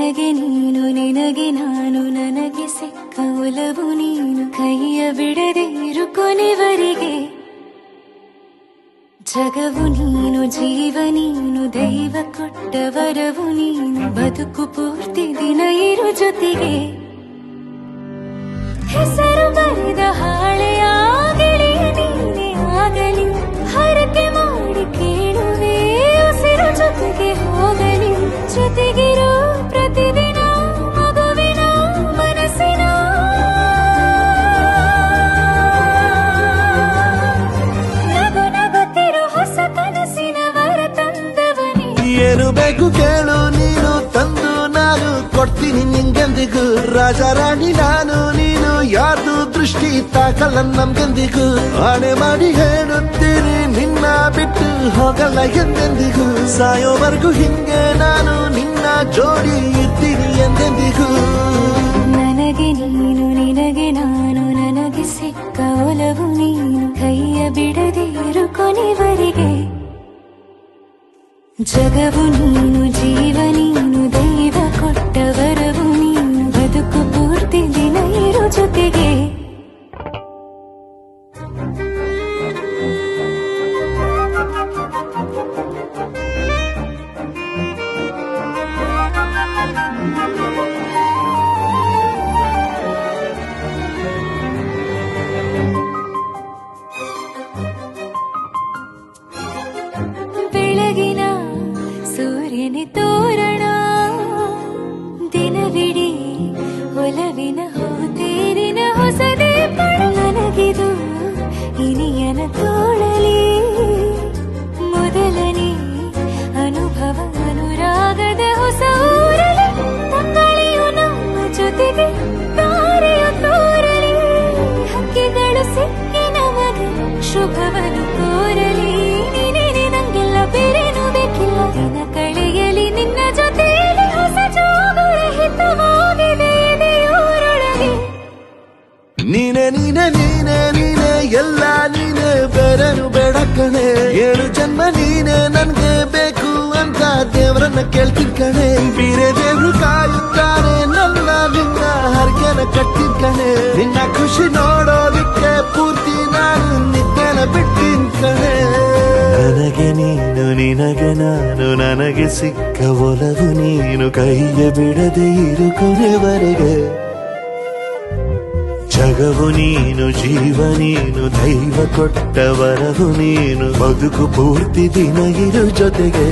ನನಗೆ ನೀನು ನಿನಗೆ ನಾನು ನನಗೆ ಸಿಕ್ಕ ಒಲವು ನೀನು ಕೈಯ ಬಿಡದೆ ಇರು ಕೊನೆವರೆಗೆ ಜಗವು ನೀನು ಜೀವ ನೀನು ದೈವ ಕೊಟ್ಟ ವರವು ನೀನು ಬದುಕು ಪೂರ್ತಿ ದಿನ ಇರು ಜೊತೆಗೆ ಹೆಸರು ಬರೆದ ಹಾಳೆಯ ಗೆಳೆಯ ನೀನೇ ಆಗಲಿ ಹರಕೆ ಮಾಡಿ ಕೇಳುವೆ ಉಸಿರು ಜೊತೆಗೆ ಹೋಗಲಿ ಜೊತೆಗಿರೋ ಪ್ರತಿದಿನ ಮಗುವಿನ ಮನಸ್ಸಿನ ನಗು ನಗುತ್ತಿರೋ ಹೊಸ ಕನಸಿನ ವರ ತಂದವನೇ ಏನು ಬೇಕು ಕೇಳು ನೀನು ತಂದು ನಾನು ಕೊಡ್ತೀನಿ ನಿಂಗೆಂದಿಗೂ ರಾಜ ರಾಣಿ ನಾನು ನೀನು ಯಾರ್ದು ದೃಷ್ಟಿ ತಾಕಲ್ಲ ನಮ್ಗೆಂದಿಗೂ ಆಣೆ ಮಾಡಿ ಹೇಳುತ್ತೀನಿ ನಿನ್ನ ಬಿಟ್ಟು ಹೋಗಲ್ಲ ಎಂದೆಂದಿಗೂ ಸಾಯೋವರೆಗೂ ಹಿಂಗೆ ನಾನು ನಿನ್ನ ಜೋಡಿ ಇರ್ತೀನಿ ಎಂದೆಂದಿಗೂ ನನಗೆ ನೀನು ನಿನಗೆ ನಾನು ನನಗೆ ಸಿಕ್ಕ ಒಲವು ನೀನು ಕೈಯ ಬಿಡದೆ ಇರು ಕೊನೆವರೆಗೆ ಜಗವು ನೀನು ಜೀವ ನೀನು ದೈವ ಕೊಟ್ಟ ವರವು ನೀನು ಬದುಕು ಪೂರ್ತಿ ದಿನ ಇರು ಜೊತೆಗೆ ಬೆಳಗಿನ ಸೂರ್ಯನ ತೋರಣ ದಿನವಿಡೀ ಒಲವಿನ ಹೂತೇರಿನ ಹೊಸದೇ ಪಡ ನನಗಿದು ಇನಿಯನ ತೋಳಲಿ ಮೊದಲನೇ ಅನುಭವ ಅನುರಾಗದ ಹೊಸ ಊರಲಿ ತಂಗಳಿಯು ನಮ್ಮ ಜೊತೆಗೆ ತಾರೆಯು ತೋರಲಿ ಹಕ್ಕಿಗಳು ಸಿಕ್ಕಿ ನಮಗೆ ಶುಭವನ್ನು ಕೋರಲಿ ನೀನೇ ನಂಗೆಲ್ಲ ಬೇರೇನು ಬೇಕಿಲ್ಲ ದಿನ ಕಳೆಯಲಿ ನಿನ್ನ ಜೊತೆಯಲ್ಲಿ ಹೊಸ ಜೋಗುಳ ಹಿತವಾಗಿದೆ ದೇವರೊಳಗೆ ನೀನೆ ನೀನೆ ನೀನೆ ನೀನೆ ಎಲ್ಲ ನೀನೆ ಬೇರೆನು ಬೇಡ ಕಣೆ ಏಳು ಜನ್ಮ ನೀನೆ ನನ್ಗೆ ಬೇಕು ಅಂತ ದೇವರನ್ನ ಕೇಳ್ತೀನಿ ಕಣೆ ಬೇರೆ ದೇವ್ರು ಕಾಯುತ್ತಾನೆ ನನ್ನ ನಿನ್ನ ಹರ್ಗೆನ ಕಟ್ಟಿನ ಕಣೆ ನಿನ್ನ ಖುಷಿ ನೋಡೋದಿಕ್ಕೆ ಪೂರ್ತಿ ನಾನು ನಿದ್ದೆನ ಬಿಟ್ಟಿನ ಕಣೆ ನನಗೆ ನೀನು ನಿನಗೆ ನಾನು ನನಗೆ ಸಿಕ್ಕ ಒಲವು ನೀನು ಕೈಯ ಬಿಡದೆ ಇರು ಕೊನೆವರೆಗೆ ಜಗವು ನೀನು ಜೀವ ನೀನು ದೈವ ಕೊಟ್ಟ ವರವು ನೀನು ಬದುಕು ಪೂರ್ತಿ ದಿನ ಇರು ಜೊತೆಗೆ